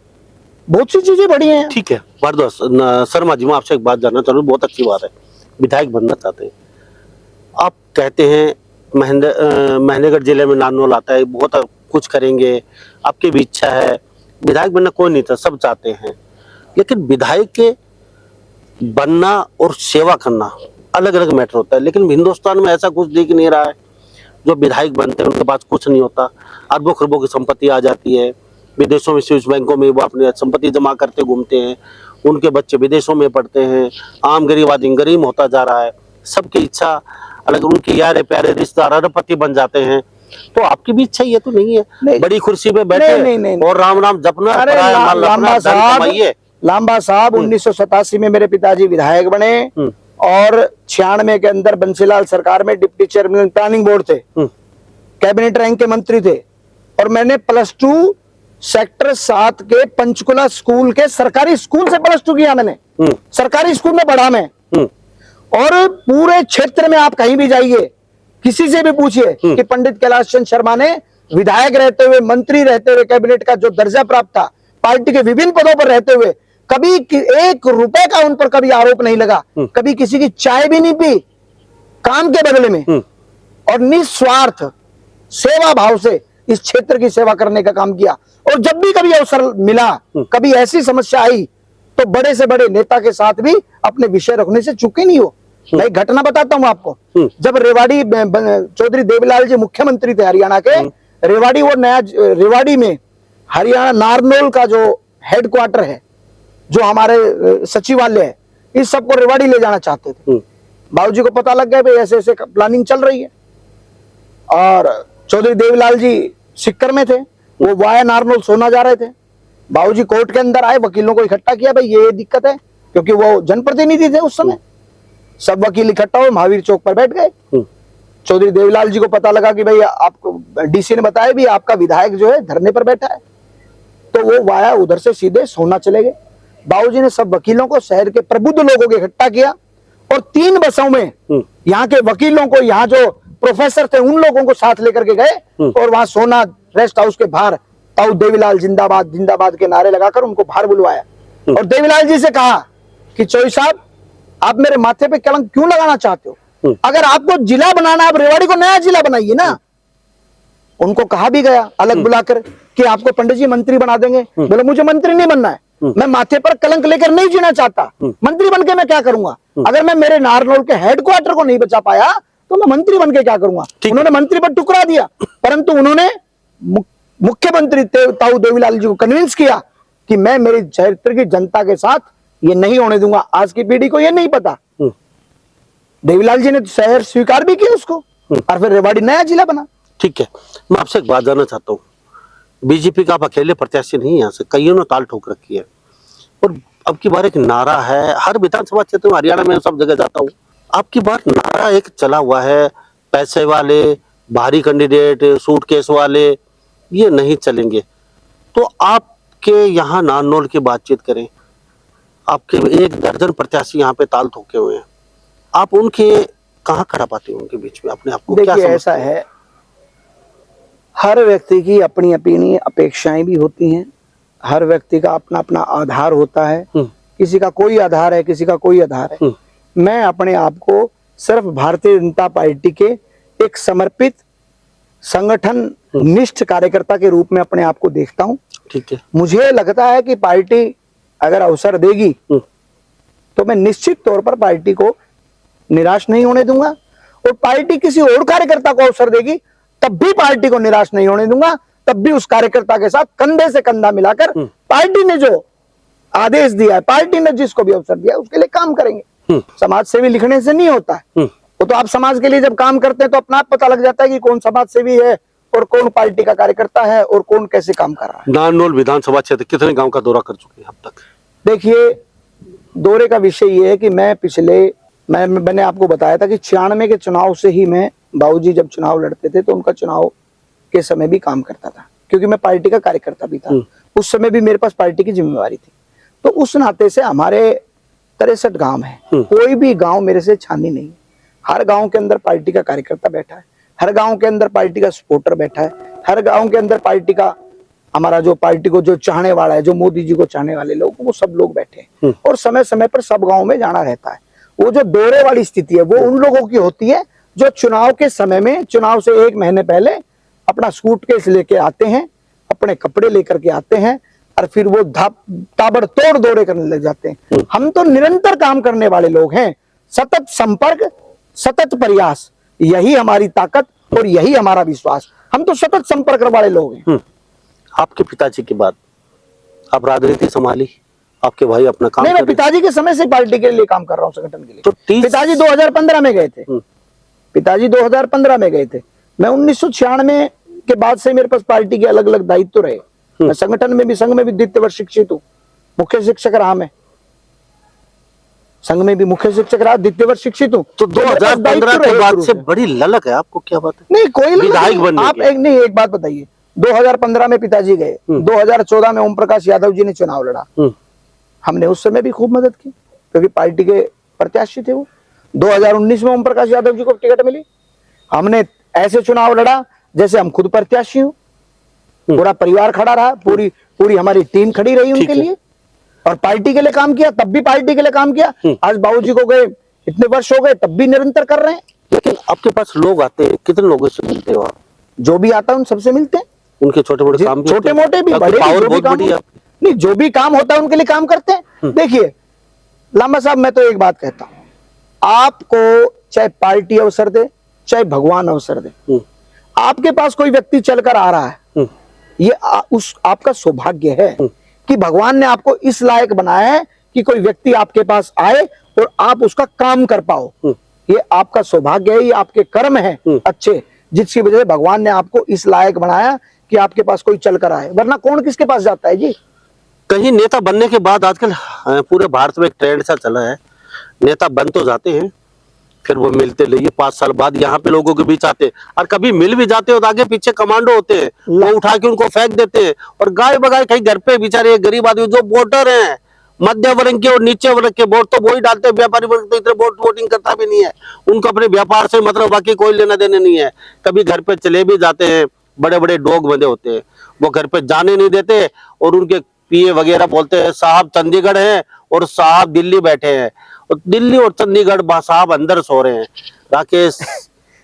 बहुत सी चीजें बढ़ी हैं। ठीक है, भारद्वाज शर्मा जी, मैं आपसे एक बात जानना चाहूँ, बहुत अच्छी बात है, विधायक बनना चाहते हैं आप, कहते हैं महेंद्रगढ़ जिले में नारनौल आता है, बहुत कुछ करेंगे, आपकी भी इच्छा है। विधायक बनना कोई नहीं था, सब चाहते हैं, लेकिन विधायक के बनना और सेवा करना अलग अलग मैटर होता है। लेकिन हिंदुस्तान में ऐसा कुछ दिख नहीं रहा है, जो विधायक बनते हैं उनके पास कुछ नहीं होता, अरबों खरबों की संपत्ति आ जाती है, विदेशों में स्विस बैंकों में वो अपनी संपत्ति जमा करते घूमते हैं, उनके बच्चे विदेशों में पढ़ते हैं, आम गरीब आदमी गरीब होता जा रहा है, सबकी इच्छा अलग, उनके यारे प्यारे रिश्तेदार अरबपति बन जाते हैं। तो आपकी भी इच्छा ये तो नहीं है? नहीं। बड़ी कुर्सी पे बैठे नहीं। और राम राम जपना, लांबा साहब 1987 में मेरे पिताजी विधायक बने और 96 के अंदर बंसीलाल सरकार में डिप्टी चेयरमैन प्लानिंग बोर्ड थे, कैबिनेट रैंक के मंत्री थे। और मैंने +2 सेक्टर 7 के पंचकुला स्कूल के सरकारी स्कूल से +2 किया मैंने, सरकारी स्कूल में पढ़ा मैं। और पूरे क्षेत्र में आप कहीं भी जाइए, किसी से भी पूछिए कि पंडित कैलाश चंद शर्मा ने विधायक रहते हुए, मंत्री रहते हुए, कैबिनेट का जो दर्जा प्राप्त था, पार्टी के विभिन्न पदों पर रहते हुए, कभी 1 रुपए का उन पर कभी आरोप नहीं लगा, कभी किसी की चाय भी नहीं पी काम के बदले में, और निस्वार्थ सेवा भाव से इस क्षेत्र की सेवा करने का काम किया। और जब भी कभी अवसर मिला, कभी ऐसी समस्या आई, तो बड़े से बड़े नेता के साथ भी अपने विषय रखने से चूके नहीं हो। मैं एक घटना बताता हूं आपको, जब रेवाड़ी चौधरी देवीलाल जी मुख्यमंत्री थे हरियाणा के, रेवाड़ी, वो नया रेवाड़ी में हरियाणा नारनौल का जो हेडक्वार्टर है, जो हमारे सचिवालय है, इस सबको रेवाड़ी ले जाना चाहते थे। बाबूजी को पता लग गया भाई ऐसे ऐसे प्लानिंग चल रही है, और चौधरी देवीलाल जी सिक्कर में थे, वो वाया नारनौल सोना जा रहे थे। बाबूजी कोर्ट के अंदर आए, वकीलों को इकट्ठा किया, भाई ये दिक्कत है, क्योंकि वो जनप्रतिनिधि थे उस समय। सब वकील इकट्ठा हुए, महावीर चौक पर बैठ गए। चौधरी देवीलाल जी को पता लगा कि भाई आपको डीसी ने बताया भी आपका विधायक जो है धरने पर बैठा है, तो वो वाया उधर से सीधे सोना चले गए। बाबूजी ने सब वकीलों को, शहर के प्रबुद्ध लोगों को इकट्ठा किया और 3 बसों में यहाँ के वकीलों को, यहाँ जो प्रोफेसर थे उन लोगों को साथ लेकर के गए और वहां सोना रेस्ट हाउस के बाहर ताऊ देवीलाल जिंदाबाद जिंदाबाद के नारे लगाकर उनको बाहर बुलवाया और देवीलाल जी से कहा कि चौधरी साहब, आप मेरे माथे पे कलंक क्यों लगाना चाहते हो? अगर आपको जिला बनाना, आप रेवाड़ी को नया जिला बनाइए ना। उनको कहा भी गया अलग बुलाकर कि आपको पंडित जी मंत्री बना देंगे। बोले मुझे मंत्री नहीं बनना है, मैं माथे पर कलंक लेकर नहीं जीना चाहता। मंत्री बन के मैं क्या करूंगा? अगर मैं मेरे नारनौल के हेडक्वार्टर को नहीं बचा पाया तो मैं मंत्री बन के क्या करूंगा? उन्होंने मंत्री पर टुकरा दिया, परंतु उन्होंने मुख्यमंत्री ताऊ देवीलाल जी को कन्विंस किया कि मैं मेरे क्षेत्र की जनता के साथ ये नहीं होने दूंगा। आज की पीढ़ी को ये नहीं पता। देवीलाल जी ने तो शहर स्वीकार भी किया उसको, और फिर रेवाड़ी नया जिला बना। ठीक है, मैं आपसे एक बात जानना चाहता हूँ। बीजेपी का आप अकेले प्रत्याशी नहीं है, यहाँ से कईयों ने ताल ठोक रखी है, और अब की बार एक नारा है हर विधानसभा क्षेत्र में, हरियाणा में सब जगह जाता हूँ, आपकी बार नारा एक चला हुआ है, पैसे वाले, भारी कैंडिडेट, सूटकेस वाले ये नहीं चलेंगे। तो आपके यहाँ नारनौल की बातचीत करें, आपके 1 दर्जन प्रत्याशी यहाँ पे ताल ठोके हुए हैं, आप उनके कहाँ खड़ा पाते हैं उनके बीच में अपने आप को? देखिए ऐसा है, हर व्यक्ति की अपनी अपनी अपेक्षाएं भी होती हैं, हर व्यक्ति का अपना अपना आधार होता है। किसी का कोई आधार है, किसी का कोई आधार है। मैं अपने आप को सिर्फ भारतीय जनता पार्टी के एक समर्पित संगठन निष्ठ कार्यकर्ता के रूप में अपने आप को देखता हूं। ठीक है, मुझे लगता है कि पार्टी अगर अवसर देगी तो मैं निश्चित तौर पर पार्टी को निराश नहीं होने दूंगा, और पार्टी किसी और कार्यकर्ता को अवसर देगी तब भी पार्टी को निराश नहीं होने दूंगा। तब भी उस कार्यकर्ता के साथ कंधे से कंधा मिलाकर पार्टी ने जो आदेश दिया है, पार्टी ने जिसको भी अवसर दिया है, उसके लिए काम करेंगे। समाज सेवी लिखने से नहीं होता है, वो तो आप समाज के लिए जब काम करते हैं तो अपना आप पता लग जाता है कि कौन समाज सेवी है और कौन पार्टी का कार्यकर्ता है और कौन कैसे काम कर रहा है। नारनौल विधानसभा क्षेत्र कितने गांव का दौरा कर चुके हैं अब तक? देखिए, दौरे का विषय ये है कि मैंने आपको बताया था कि 96 के चुनाव से ही मैं, बाबूजी जब चुनाव लड़ते थे तो उनका चुनाव के समय भी काम करता था, क्योंकि मैं पार्टी का कार्यकर्ता भी था। उस समय भी मेरे पास पार्टी की जिम्मेवारी थी। तो उस नाते से हमारे 63 गांव है, कोई भी गांव मेरे से छानी नहीं। हर गांव के अंदर पार्टी का कार्यकर्ता बैठा है, हर गांव के अंदर पार्टी का सपोर्टर बैठा है, हर गांव के अंदर पार्टी का हमारा जो पार्टी को जो चाहने वाला है, जो मोदी जी को चाहने वाले लोग, वो सब लोग बैठे हैं। और समय समय पर सब गाँव में जाना रहता है। वो जो दौरे वाली स्थिति है वो उन लोगों की होती है जो चुनाव के समय में, चुनाव से 1 महीने पहले अपना सूटकेस लेके आते हैं, अपने कपड़े लेकर के आते हैं, और फिर वो ताबड़तोड़ दौरे करने लग जाते हैं। हम तो निरंतर काम करने वाले लोग हैं, सतत संपर्क, सतत प्रयास, यही हमारी ताकत और यही हमारा विश्वास। हम तो सतत संपर्क वाले लोग हैं। आपके पिताजी की बात, आप राजनीति संभाली, आपके भाई अपना काम नहीं, मैं पिताजी के समय से पार्टी के लिए काम कर रहा हूँ, संगठन के लिए। तो पिताजी 2015 में गए थे, पिताजी 2015 में गए थे। मैं 1996 के बाद से मेरे पास पार्टी के अलग अलग दायित्व रहे। मैं संगठन में भी, संघ में भी द्वितीय वर्ष शिक्षित हूँ, मुख्य शिक्षक रहा मैं, संघ में भी मुख्य शिक्षक रहा, द्वितीय वर्ष शिक्षित हूँ। तो 2015 के बाद से बड़ी ललक है आपको, क्या बात है? नहीं, कोई विधायक बनने आप एक बात बताइए, 2015 में पिताजी गए, 2014 में ओम प्रकाश यादव जी ने चुनाव लड़ा, हमने उस समय भी खूब मदद की क्योंकि पार्टी के प्रत्याशी थे वो। 2019 में ओम प्रकाश यादव जी को टिकट मिली, हमने ऐसे चुनाव लड़ा जैसे हम खुद प्रत्याशी हूँ। पूरा परिवार खड़ा रहा, पूरी हमारी टीम खड़ी रही उनके लिए, और पार्टी के लिए काम किया, तब भी पार्टी के लिए काम किया। आज बाबूजी को गए इतने वर्ष हो गए, तब भी निरंतर कर रहे हैं। लेकिन आपके पास लोग आते हैं, कितने लोगों से मिलते हो आप? जो भी आता है उन सबसे मिलते हैं, उनके छोटे मोटे काम, छोटे मोटे भी, बड़े भी, नहीं जो भी काम होता है उनके लिए काम करते हैं। देखिए लांबा साहब, मैं तो एक बात कहता हूं, आपको चाहे पार्टी अवसर दे, चाहे भगवान अवसर दे, आपके पास कोई व्यक्ति चलकर आ रहा है, ये आपका सौभाग्य है कि भगवान ने आपको इस लायक बनाया है कि कोई व्यक्ति आपके पास आए और आप उसका काम कर पाओ। ये आपका सौभाग्य है, ये आपके कर्म है अच्छे, जिसकी वजह से भगवान ने आपको इस लायक बनाया कि आपके पास कोई चलकर आए, वरना कौन किसके पास जाता है जी। कहीं नेता बनने के बाद आजकल पूरे भारत में एक ट्रेंड सा चला है, नेता बन तो जाते हैं, फिर वो मिलते नहीं, 5 साल बाद यहाँ पे लोगों के बीच आते हैं, और कभी मिल भी जाते हो तो आगे पीछे कमांडो होते हैं, वो उठा के उनको फेंक देते हैं, और गाय बगाए कहीं घर पे बेचारे गरीब आदमी जो वोटर हैं, मध्य वर्ग के और नीचे वर्ग के वोट तो वही डालते हैं, व्यापारी वर्ग तो इतने वोटिंग करता भी नहीं है, उनको अपने व्यापार से मतलब बाकी कोई लेना देना नहीं है। कभी घर पे चले भी जाते हैं, बड़े बड़े डॉग बंधे होते हैं, वो घर पे जाने नहीं देते, और उनके पीए वगैरह बोलते हैं साहब चंडीगढ़ है और साहब दिल्ली बैठे हैं, और दिल्ली और चंडीगढ़ साहब अंदर सो रहे हैं। राकेश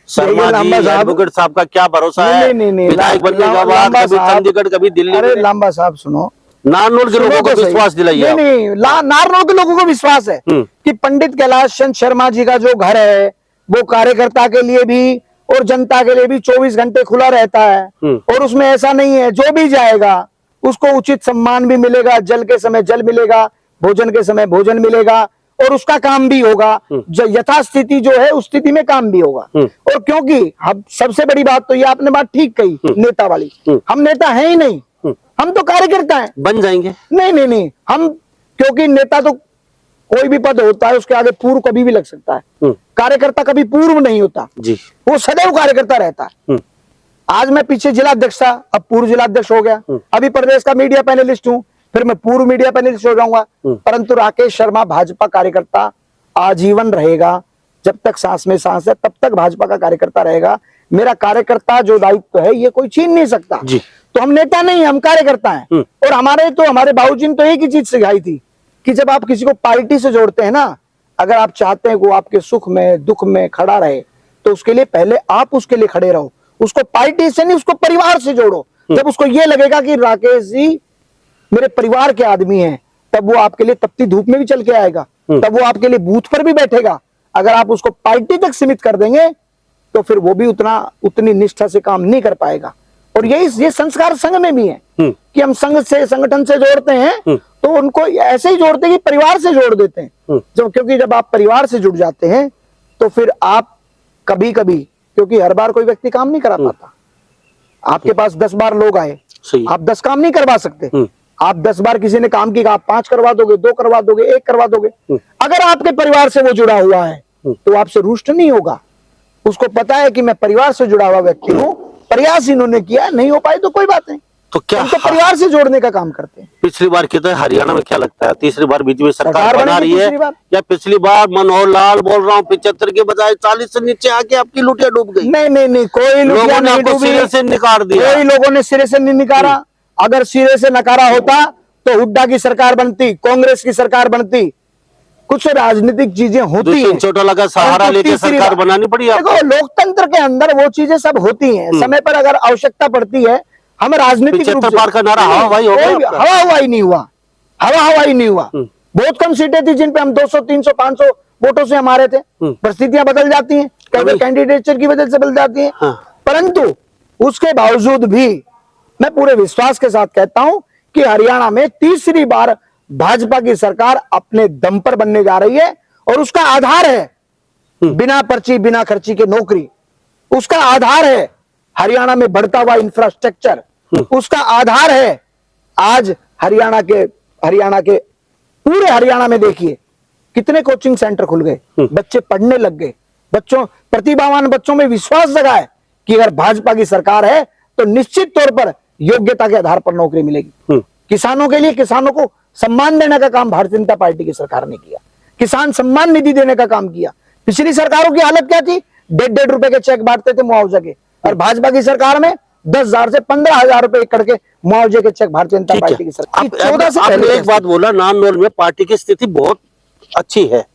शर्मा जी, एडवोकेट साहब का क्या भरोसा है, विधायक बनने के बाद कभी चंडीगढ़ कभी दिल्ली। अरे लांबा साहब सुनो, नारनौल के लोगों को सही। विश्वास दिलाइए आप। नहीं, नारनौल के लोगों को विश्वास है कि पंडित कैलाश चंद शर्मा जी का जो घर है वो कार्यकर्ता के लिए भी और जनता के लिए भी 24 घंटे खुला रहता है, और उसमें ऐसा नहीं है जो भी जाएगा उसको उचित सम्मान भी मिलेगा, जल के समय जल मिलेगा, भोजन के समय भोजन मिलेगा, और उसका काम भी होगा, जो यथास्थिति जो है उस स्थिति में काम भी होगा। और क्योंकि हम सबसे बड़ी बात तो ये आपने बात ठीक कही नेता वाली, हम नेता हैं ही नहीं, हम तो कार्यकर्ता हैं। बन जाएंगे? नहीं नहीं नहीं, हम, क्योंकि नेता तो कोई भी पद होता है उसके आगे पूर्व कभी भी लग सकता है, कार्यकर्ता कभी पूर्व नहीं होता जी, वो सदैव कार्यकर्ता रहता है। आज मैं पीछे जिलाध्यक्ष था, अब पूर्व जिलाध्यक्ष हो गया, अभी प्रदेश का मीडिया पैनलिस्ट हूं, फिर मैं पूर्व मीडिया पैनलिस्ट हो जाऊंगा। परंतु राकेश शर्मा भाजपा कार्यकर्ता आजीवन रहेगा, जब तक सांस में सांस है तब तक भाजपा का कार्यकर्ता रहेगा। मेरा कार्यकर्ता जो दायित्व है ये कोई छीन नहीं सकता जी। तो हम नेता नहीं, हम कार्यकर्ता हैं। और हमारे बाबूजी ने तो एक ही चीज सिखाई थी कि जब आप किसी को पार्टी से जोड़ते हैं ना, अगर आप चाहते हैं कि वो आपके सुख में दुख में खड़ा रहे तो उसके लिए पहले आप उसके लिए खड़े रहो, उसको पार्टी से नहीं, उसको परिवार से जोड़ो। जब उसको ये लगेगा कि राकेश जी मेरे परिवार के आदमी हैं, तब वो आपके लिए तपती धूप में भी चल के आएगा, तब वो आपके लिए बूथ पर भी बैठेगा। अगर आप उसको पार्टी तक सीमित कर देंगे तो फिर वो भी उतनी निष्ठा से काम नहीं कर पाएगा। और ये संस्कार संघ में भी है कि हम संघ से संगठन से जोड़ते हैं तो उनको ऐसे ही जोड़ते हैं कि परिवार से जोड़ देते हैं। क्योंकि जब आप परिवार से जुड़ जाते हैं तो फिर आप कभी कभी, क्योंकि हर बार कोई व्यक्ति काम नहीं करा पाता, आपके पास 10 बार लोग आए, आप 10 काम नहीं करवा सकते। आप 10 बार किसी ने काम किया, आप 5 करवा दोगे, 2 करवा दोगे, 1 करवा दोगे। अगर आपके परिवार से वो जुड़ा हुआ है तो आपसे रुष्ट नहीं होगा, उसको पता है कि मैं परिवार से जुड़ा हुआ व्यक्ति हूँ, प्रयास इन्होंने किया, नहीं हो पाए तो कोई बात नहीं। तो क्या हम तो परिवार से जोड़ने का काम करते हैं। पिछली बार की तो हरियाणा में क्या लगता है तीसरी बार बीजेपी सरकार बना रही है, या पिछली बार मनोहर लाल बोल रहा हूँ 75 के बजाय 40 से नीचे आके आपकी लुटिया डूब गई? नहीं नहीं नहीं, कोई लुटिया नहीं डूबी, सिरे से निकाल दिया, कोई लोगों ने सिरे से नहीं निकाला। अगर सिरे से नकारा होता तो हुड्डा की सरकार बनती, कांग्रेस की सरकार बनती, कुछ राजनीतिक चीजें होती हैं, छोटा लगा सहारा लेके सरकार बनानी पड़ी। देखो लोकतंत्र के अंदर वो चीजें सब होती हैं, समय पर अगर आवश्यकता पड़ती है हम राजनीतिक रूप से, पार का नारा हवा हवाई हो गया, हवा हवाई नहीं हुआ, हवा हवाई नहीं हुआ। बहुत कम सीटें थी जिन पे हम 200 300 500 वोटों से हमारे थे। परिस्थितियां बदल जाती हैं, कभी कैंडिडेचर की वजह से बदल जाती हैं, परंतु उसके बावजूद भी मैं पूरे विश्वास के साथ कहता हूं कि हरियाणा में तीसरी बार भाजपा की सरकार अपने दम पर बनने जा रही है। और उसका आधार है बिना पर्ची बिना खर्ची के नौकरी, उसका आधार है हरियाणा में बढ़ता हुआ इंफ्रास्ट्रक्चर, उसका आधार है आज हरियाणा के पूरे हरियाणा में देखिए कितने कोचिंग सेंटर खुल गए, बच्चे पढ़ने लग गए, प्रतिभावान बच्चों में विश्वास जगा है कि अगर भाजपा की सरकार है तो निश्चित तौर पर योग्यता के आधार पर नौकरी मिलेगी। किसानों के लिए, किसानों को सम्मान देने का काम भारतीय जनता पार्टी की सरकार ने किया, किसान सम्मान निधि देने का काम किया। पिछली सरकारों की हालत क्या थी, 1.5 रुपए के चेक बांटते थे मुआवजा के, और भाजपा की सरकार में 10,000 से 15,000 रुपए एकड़ के मुआवजे के चेक भारतीय जनता पार्टी की सरकार। 14 से पहले एक बात बोला, नारनौल में पार्टी की स्थिति बहुत अच्छी है,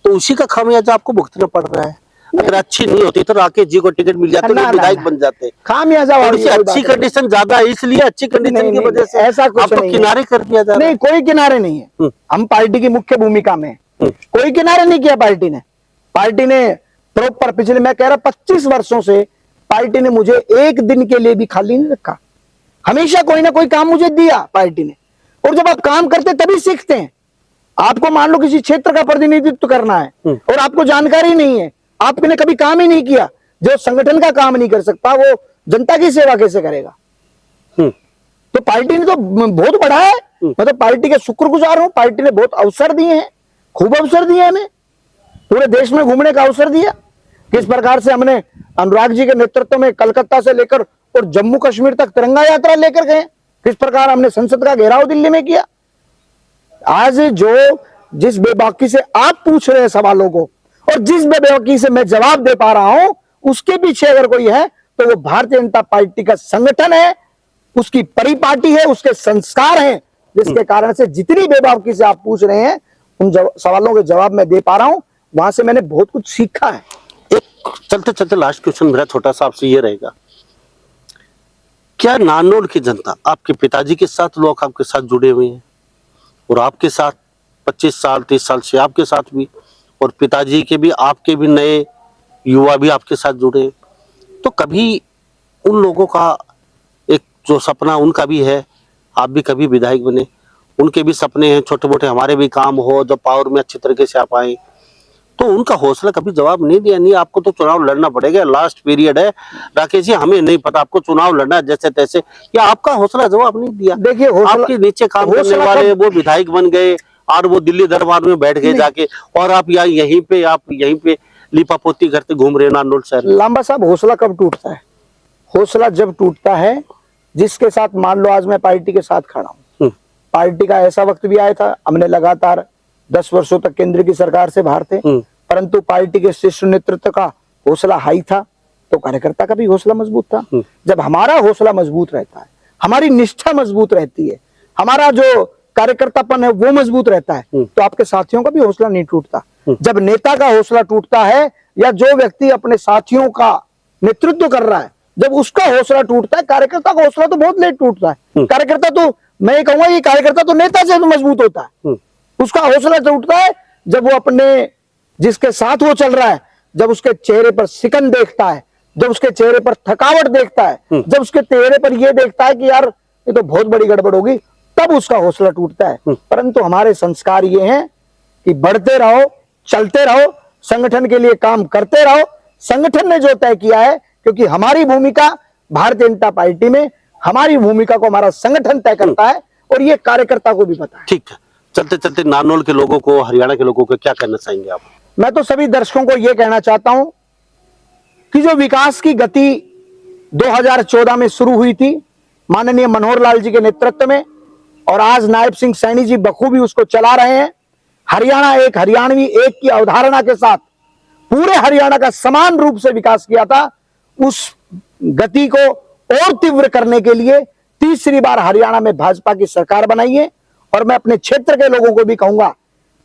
तो उसी का खामियाजा आपको भुगतना पड़ रहा है। अगर अच्छी नहीं होती तो राकेश जी को टिकट मिल जाते, विधायक बन जाते। खामियाजा अच्छी कंडीशन ज्यादा है, इसलिए अच्छी कंडीशन की वजह से ऐसा कुछ आपको किनारे कर दिया जा रहा है। नहीं, कोई किनारे नहीं है, हम पार्टी की मुख्य भूमिका में, कोई किनारे नहीं किया पार्टी ने प्रॉपर, पिछले मैं कह रहा 25 वर्षों से पार्टी ने मुझे एक दिन के लिए भी खाली नहीं रखा, हमेशा कोई ना कोई काम मुझे दिया पार्टी ने। और जब आप काम करते तभी सीखते हैं। आपको मान लो किसी क्षेत्र का प्रतिनिधित्व करना है और आपको जानकारी नहीं है, आपने कभी काम ही नहीं किया, जो संगठन का काम नहीं कर सकता वो जनता की सेवा कैसे करेगा? तो पार्टी ने तो बहुत बढ़ा है, मतलब पार्टी के शुक्रगुजार हूं, पार्टी ने बहुत अवसर दिए हैं, खूब अवसर दिए हमें, पूरे देश में घूमने का अवसर दिया। किस प्रकार से हमने अनुराग जी के नेतृत्व में कलकत्ता से लेकर और जम्मू कश्मीर तक तिरंगा यात्रा लेकर गए, किस प्रकार हमने संसद का घेराव दिल्ली में किया। आज जिस बेबाकी से आप पूछ रहे हैं सवालों को और जिस बेबाकी से मैं जवाब दे पा रहा हूं, उसके पीछे अगर कोई है तो वो भारतीय जनता पार्टी का संगठन है, उसकी परिपाटी है, उसके संस्कार हैं, जिसके कारण से जितनी बेबाकी से आप पूछ रहे हैं उन सवालों के जवाब मैं दे पा रहा हूं। वहां से मैंने बहुत कुछ सीखा है। एक चलते चलते लास्ट क्वेश्चन मेरा छोटा सा आपसे ये रहेगा, क्या नारनौल की जनता, आपके पिताजी के साथ लोग आपके साथ जुड़े हुए हैं और आपके साथ 25 साल 30 साल से आपके साथ भी, और पिताजी के भी आपके भी नए युवा भी आपके साथ जुड़े हैं, तो कभी उन लोगों का एक जो सपना उनका भी है, आप भी कभी विधायक बने, उनके भी सपने हैं, छोटे मोटे हमारे भी काम हो, जब पावर में अच्छी तरीके से आप आए, तो उनका हौसला कभी जवाब नहीं दिया। नहीं, आपको तो चुनाव लड़ना पड़ेगा, लास्ट पीरियड है राकेश जी, हमें नहीं पता, आपको चुनाव लड़ना है जैसे तैसे, या आपका हौसला जवाब नहीं दिया। देखिए, आपके नीचे काम करने वाले वो विधायक बन गए और वो दिल्ली दरबार में बैठ गए जाके, और आप यहीं पे लिपापोती करते घूम रहे नारनौल शहर। लांबा साहब, हौसला कब टूटता है? हौसला जब टूटता है जिसके साथ, मान लो आज मैं पार्टी के साथ खड़ा हूँ, पार्टी का ऐसा वक्त भी आया था, हमने लगातार 10 वर्षों तक केंद्र की सरकार से बाहर थे, परंतु पार्टी के शीर्ष नेतृत्व का हौसला हाई था, तो कार्यकर्ता का भी हौसला मजबूत था। जब हमारा हौसला मजबूत रहता है, हमारी निष्ठा मजबूत रहती है, हमारा जो कार्यकर्तापन है वो मजबूत रहता है, तो आपके साथियों का भी हौसला नहीं टूटता। जब नेता का हौसला टूटता है, या जो व्यक्ति अपने साथियों का नेतृत्व कर रहा है, जब उसका हौसला टूटता है, कार्यकर्ता का हौसला तो बहुत लेट टूटता है। कार्यकर्ता तो, मैं ये कहूंगा, ये कार्यकर्ता तो नेता से तो मजबूत होता है। उसका हौसला टूटता है जब वो अपने, जिसके साथ वो चल रहा है, जब उसके चेहरे पर सिकन देखता है, जब उसके चेहरे पर थकावट देखता है, जब उसके चेहरे पर ये देखता है कि यार ये तो बहुत बड़ी गड़बड़ होगी, तब उसका हौसला टूटता है। परंतु हमारे संस्कार ये हैं कि बढ़ते रहो, चलते रहो, संगठन के लिए काम करते रहो। संगठन ने जो तय किया है, क्योंकि हमारी भूमिका भारतीय जनता पार्टी में, हमारी भूमिका को हमारा संगठन तय करता है, और ये कार्यकर्ता को भी पता है। ठीक है, चलते चलते नारनौल के लोगों को, हरियाणा के लोगों को क्या कहना चाहेंगे आप? मैं तो सभी दर्शकों को यह कहना चाहता हूं कि जो विकास की गति 2014 में शुरू हुई थी माननीय मनोहर लाल जी के नेतृत्व में, और आज नायब सिंह सैनी जी बखूबी उसको चला रहे हैं। हरियाणा एक, हरियाणवी एक की अवधारणा के साथ पूरे हरियाणा का समान रूप से विकास किया था। उस गति को और तीव्र करने के लिए तीसरी बार हरियाणा में भाजपा की सरकार बनाई है। और मैं अपने क्षेत्र के लोगों को भी कहूंगा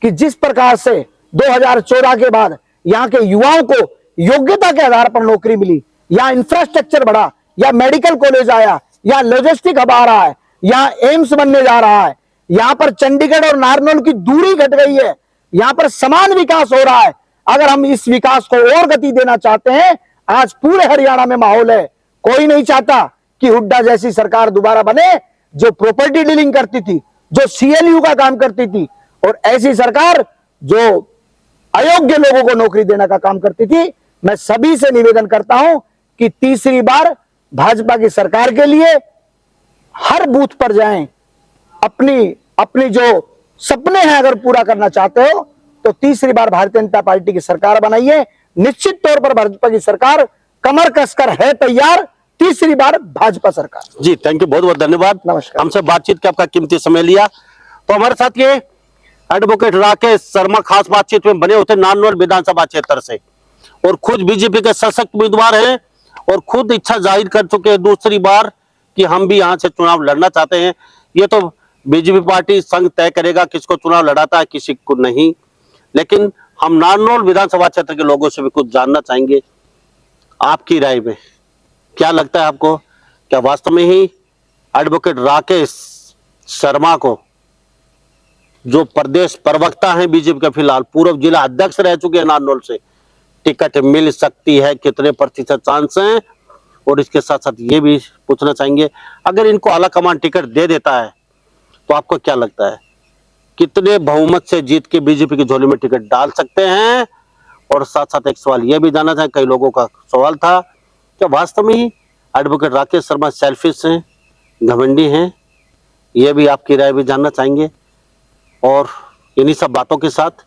कि जिस प्रकार से 2014 के बाद यहाँ के युवाओं को योग्यता के आधार पर नौकरी मिली, या इंफ्रास्ट्रक्चर बढ़ा, या मेडिकल कॉलेज आया, या लॉजिस्टिक हब आ रहा है, यहाँ एम्स बनने जा रहा है, यहाँ पर चंडीगढ़ और नारनौल की दूरी घट गई है, यहाँ पर समान विकास हो रहा है। अगर हम इस विकास को और गति देना चाहते हैं, आज पूरे हरियाणा में माहौल है। कोई नहीं चाहता कि हुड्डा जैसी सरकार दोबारा बने, जो प्रॉपर्टी डीलिंग करती थी, जो सीएलयू का काम करती थी, और ऐसी सरकार जो अयोग्य लोगों को नौकरी देने का काम करती थी। मैं सभी से निवेदन करता हूं कि तीसरी बार भाजपा की सरकार के लिए हर बूथ पर जाएं, अपनी जो सपने हैं अगर पूरा करना चाहते हो तो तीसरी बार भारतीय जनता पार्टी की सरकार बनाइए। निश्चित तौर पर भाजपा की सरकार कमर कसकर है तैयार, तीसरी बार भाजपा सरकार। जी, थैंक यू, बहुत बहुत धन्यवाद। नमस्कार। हमसे बातचीत के आपका कीमती समय लिया। तो हमारे साथ ये एडवोकेट राकेश शर्मा खास बातचीत में बने होते नारनौल विधानसभा क्षेत्र से, और खुद बीजेपी के सशक्त उम्मीदवार हैं, और खुद इच्छा जाहिर कर चुके हैं दूसरी बार कि हम भी यहाँ से चुनाव लड़ना चाहते हैं। ये तो बीजेपी पार्टी संघ तय करेगा किसको चुनाव लड़ाता है, किसी को नहीं, लेकिन हम नारनौल विधानसभा क्षेत्र के लोगों से भी कुछ जानना चाहेंगे। आपकी राय में क्या लगता है आपको, क्या वास्तव में ही एडवोकेट राकेश शर्मा को, जो प्रदेश प्रवक्ता हैं बीजेपी के, फिलहाल पूर्व जिला अध्यक्ष रह चुके हैं नारनौल से, टिकट मिल सकती है? कितने प्रतिशत चांस हैं? और इसके साथ साथ ये भी पूछना चाहेंगे, अगर इनको आला कमान टिकट दे देता है तो आपको क्या लगता है कितने बहुमत से जीत के बीजेपी की झोली में टिकट डाल सकते हैं? और साथ साथ एक सवाल यह भी जानना चाहे, कई लोगों का सवाल था, क्या वास्तव में ही एडवोकेट राकेश शर्मा सेल्फिश हैं, घमंडी हैं? यह भी आपकी राय भी जानना चाहेंगे। और इन्हीं सब बातों के साथ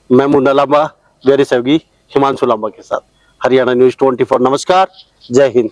मैं मुन्ना लांबा, वेरी सहयोगी हिमांशु लांबा के साथ, हरियाणा न्यूज़ 24। नमस्कार, जय हिंद।